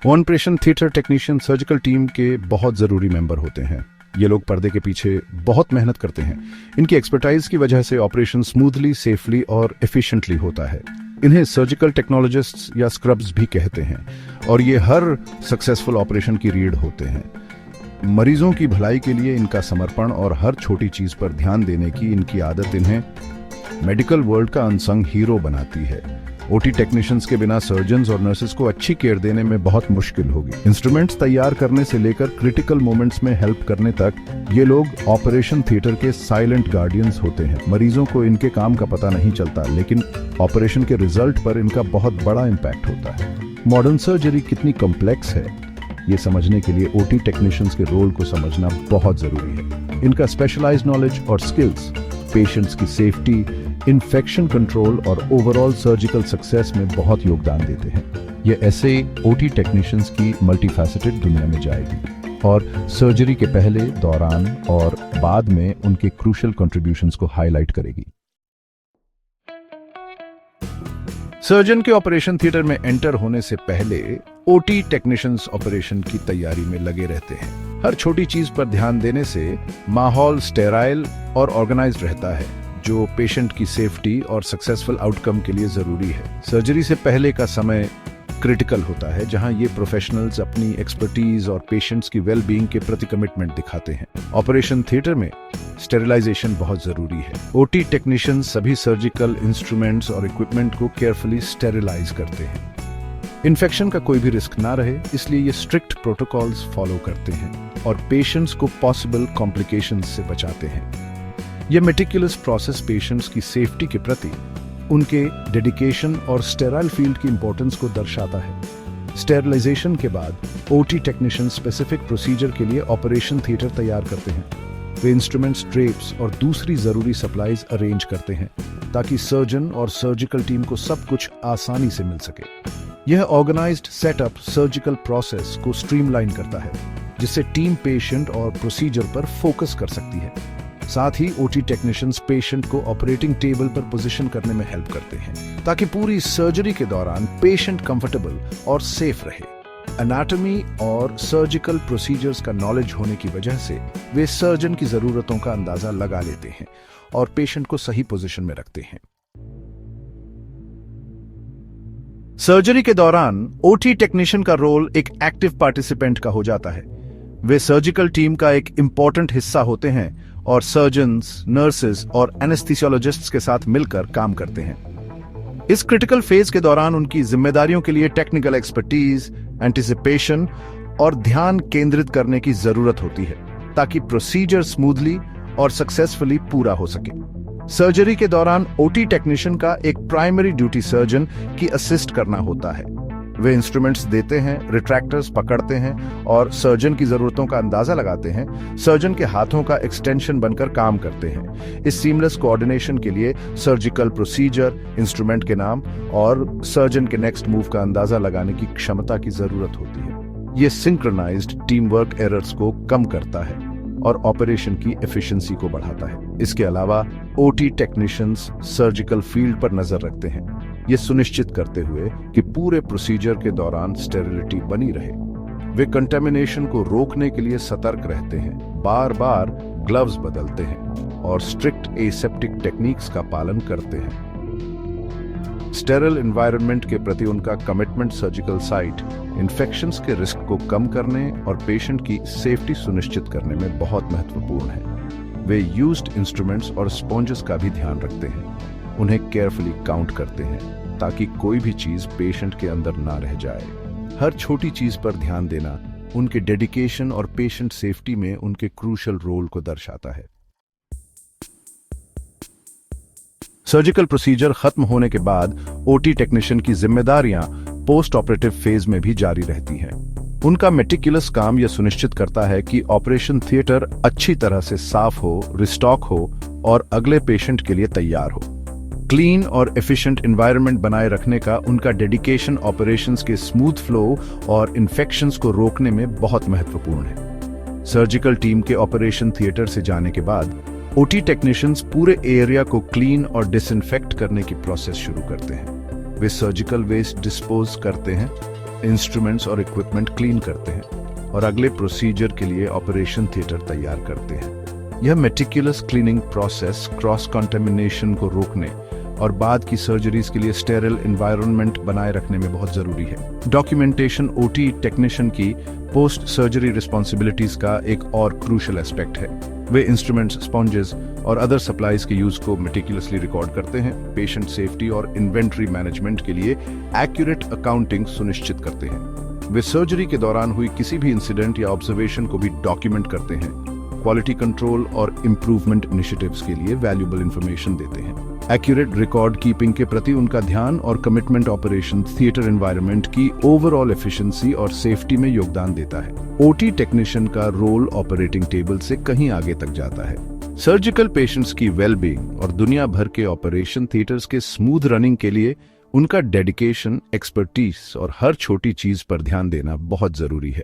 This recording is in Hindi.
Operation theatre technician surgical team के बहुत ज़रूरी मेंबर होते हैं। ये लोग पर्दे के पीछे बहुत मेहनत करते हैं। इनकी एक्सपर्टाइज की वजह से ऑपरेशन स्मूथली, सेफली और एफिशिएंटली होता है। इन्हें सर्जिकल टेक्नोलॉजिस्ट्स या स्क्रब्स भी कहते हैं और ये हर सक्सेसफुल ऑपरेशन की रीढ़ होते हैं। मरीजों की भलाई के लिए इनका समर्पण और हर छोटी चीज पर ध्यान देने की इनकी आदत इन्हें मेडिकल वर्ल्ड का अनसंग हीरो बनाती है। ओटी टेक्नीशियंस के बिना सर्जन्स और नर्सेस को अच्छी केयर देने में बहुत मुश्किल होगी। इंस्ट्रूमेंट्स तैयार करने से लेकर क्रिटिकल मोमेंट्स में हेल्प करने तक ये लोग ऑपरेशन थिएटर के साइलेंट गार्डियंस होते हैं। मरीजों को इनके काम का पता नहीं चलता, लेकिन ऑपरेशन के रिजल्ट पर इनका बहुत बड़ा इम्पैक्ट होता है। मॉडर्न सर्जरी कितनी कॉम्प्लेक्स है, ये समझने के लिए ओटी टेक्नीशियंस के रोल को समझना बहुत जरूरी है। इनका स्पेशलाइज्ड नॉलेज और स्किल्स पेशेंट्स की सेफ्टी, इन्फेक्शन कंट्रोल और ओवरऑल सर्जिकल सक्सेस में बहुत योगदान देते हैं। ये ऐसे ओटी टेक्नीशियंस की मल्टीफैसेटेड दुनिया में जाएगी और सर्जरी के पहले, दौरान और बाद में उनके क्रूशियल कंट्रीब्यूशंस को हाईलाइट करेगी। सर्जन के ऑपरेशन थिएटर में एंटर होने से पहले ओटी टेक्नीशियंस ऑपरेशन की तैयारी में लगे रहते हैं। हर छोटी चीज पर ध्यान देने से माहौल स्टेराइल और ऑर्गेनाइज्ड रहता है, जो पेशेंट की सेफ्टी और सक्सेसफुल आउटकम के लिए जरूरी है। सर्जरी से पहले का समय क्रिटिकल होता है, जहां ये प्रोफेशनल्स अपनी एक्सपर्टीज और पेशेंट्स की वेलबींग के प्रति कमिटमेंट दिखाते हैं। ऑपरेशन थिएटर में स्टेरिलाइजेशन बहुत जरूरी है। ओटी टेक्नीशियंस सभी सर्जिकल इंस्ट्रूमेंट्स और इक्विपमेंट को केयरफुली स्टेरिलाइज करते हैं। इन्फेक्शन का कोई भी रिस्क ना रहे, इसलिए ये स्ट्रिक्ट प्रोटोकॉल्स फॉलो करते हैं और पेशेंट्स को पॉसिबल कॉम्प्लिकेशंस से बचाते हैं। यह मेटिकुलस प्रोसेस पेशेंट्स की सेफ्टी के प्रति उनके डेडिकेशन और स्टेराइल फील्ड की इंपॉर्टेंस को दर्शाता है। स्टेरिलाइजेशन के बाद ओटी टेक्नीशियन स्पेसिफिक प्रोसीजर के लिए ऑपरेशन थिएटर तैयार करते हैं। वे इंस्ट्रूमेंट्स, ड्रेप्स और दूसरी जरूरी सप्लाईज अरेंज करते हैं ताकि सर्जन और सर्जिकल टीम को सब कुछ आसानी से मिल सके। यह ऑर्गेनाइज्ड सेटअप सर्जिकल प्रोसेस को स्ट्रीमलाइन करता है, जिससे टीम पेशेंट और प्रोसीजर पर फोकस कर सकती है। साथ ही ओटी टेक्नीशियंस पेशेंट को ऑपरेटिंग टेबल पर पोजीशन करने में हेल्प करते हैं ताकि पूरी सर्जरी के दौरान पेशेंट कंफर्टेबल और सेफ रहे। एनाटॉमी और सर्जिकल प्रोसीजर्स का नॉलेज होने की वजह से वे सर्जन की जरूरतों का अंदाजा लगा लेते हैं और पेशेंट को सही पोजीशन में रखते हैं। सर्जरी के दौरान ओटी टेक्नीशियन का रोल एक एक्टिव पार्टिसिपेंट का हो जाता है। वे सर्जिकल टीम का एक इंपॉर्टेंट हिस्सा होते हैं और सर्जन्स, नर्सेस और एनेस्थीसियोलॉजिस्ट्स के साथ मिलकर काम करते हैं। इस क्रिटिकल फेज के दौरान उनकी जिम्मेदारियों के लिए टेक्निकल एक्सपर्टीज, एंटिसिपेशन और ध्यान केंद्रित करने की जरूरत होती है ताकि प्रोसीजर स्मूथली और सक्सेसफुली पूरा हो सके। सर्जरी के दौरान ओटी टेक्नीशियन का एक प्राइमरी ड्यूटी सर्जन की असिस्ट करना होता है। वे इंस्ट्रूमेंट्स देते हैं, रिट्रैक्टर्स पकड़ते हैं और सर्जन की जरूरतों का अंदाजा लगाते हैं। सर्जन के हाथों का एक्सटेंशन बनकर काम करते हैं। इस सीमलेस कोऑर्डिनेशन के लिए सर्जिकल प्रोसीजर, इंस्ट्रूमेंट के नाम और सर्जन के नेक्स्ट मूव का अंदाजा लगाने की क्षमता की जरूरत होती है। यह सिंक्रोनाइज्ड टीम वर्क एरर्स को कम करता है और ऑपरेशन की एफिशिएंसी को बढ़ाता है। इसके अलावा ओटी टेक्नीशियंस सर्जिकल फील्ड पर नजर रखते हैं, ये सुनिश्चित करते हुए कि पूरे प्रोसीजर के दौरान स्टेरिलिटी बनी रहे। वे कंटेमिनेशन को रोकने के लिए सतर्क रहते हैं, बार बार ग्लव्स बदलते हैं और स्ट्रिक्ट एसेप्टिक टेक्निक्स का पालन करते हैं। स्टेरिल एनवायरनमेंट के प्रति उनका कमिटमेंट सर्जिकल साइट इन्फेक्शंस के रिस्क को कम करने और पेशेंट की सेफ्टी सुनिश्चित करने में बहुत महत्वपूर्ण है। वे यूज्ड इंस्ट्रूमेंट्स और स्पॉन्जेस का भी ध्यान रखते हैं, उन्हें केयरफुली काउंट करते हैं ताकि कोई भी चीज पेशेंट के अंदर ना रह जाए। हर छोटी चीज पर ध्यान देना उनके डेडिकेशन और पेशेंट सेफ्टी में उनके क्रूशियल रोल को दर्शाता है। सर्जिकल प्रोसीजर खत्म होने के बाद ओटी टेक्नीशियन की जिम्मेदारियां पोस्ट ऑपरेटिव फेज में भी जारी रहती हैं। उनका मेटिकुलस काम यह सुनिश्चित करता है कि ऑपरेशन थिएटर अच्छी तरह से साफ हो, रिस्टॉक हो और अगले पेशेंट के लिए तैयार हो। क्लीन और एफिशिएंट एनवायरनमेंट बनाए रखने का उनका डेडिकेशन ऑपरेशंस के स्मूथ फ्लो और इन्फेक्शंस को रोकने में बहुत महत्वपूर्ण है। सर्जिकल टीम के ऑपरेशन थिएटर से जाने के बाद ओटी टेक्नीशियंस पूरे एरिया को क्लीन और डिसइंफेक्ट करने की प्रोसेस शुरू करते हैं। वे सर्जिकल वेस्ट डिस्पोज करते हैं, इंस्ट्रूमेंट्स और इक्विपमेंट क्लीन करते हैं और अगले प्रोसीजर के लिए ऑपरेशन थिएटर तैयार करते हैं। यह meticulous cleaning process cross contamination को रोकने और बाद की सर्जरीज के लिए स्टेरिल एनवायरनमेंट बनाए रखने में बहुत जरूरी है। डॉक्यूमेंटेशन ओटी टेक्नीशियन की पोस्ट सर्जरी रिस्पॉन्सिबिलिटीज का एक और क्रूशियल एस्पेक्ट है। वे इंस्ट्रूमेंट्स, स्पॉन्जेस और अदर सप्लाईज के यूज को मेटिकुलसली रिकॉर्ड करते हैं, पेशेंट सेफ्टी और इन्वेंट्री मैनेजमेंट के लिए एक्यूरेट अकाउंटिंग सुनिश्चित करते हैं। वे सर्जरी के दौरान हुई किसी भी इंसिडेंट या ऑब्जर्वेशन को भी डॉक्यूमेंट करते हैं, क्वालिटी कंट्रोल और इम्प्रूवमेंट इनिशिएटिव्स के लिए वैल्यूएबल इंफॉर्मेशन देते हैं। एक्यूरेट रिकॉर्ड कीपिंग के प्रति उनका ध्यान और कमिटमेंट ऑपरेशन थिएटर एनवायरनमेंट की ओवरऑल एफिशिएंसी और सेफ्टी में योगदान देता है। ओटी टेक्नीशियन का रोल ऑपरेटिंग टेबल से कहीं आगे तक जाता है। सर्जिकल पेशेंट्स की वेलबींग और दुनिया भर के ऑपरेशन थिएटर्स के स्मूथ रनिंग के लिए उनका डेडिकेशन, एक्सपर्टीज और हर छोटी चीज पर ध्यान देना बहुत जरूरी है।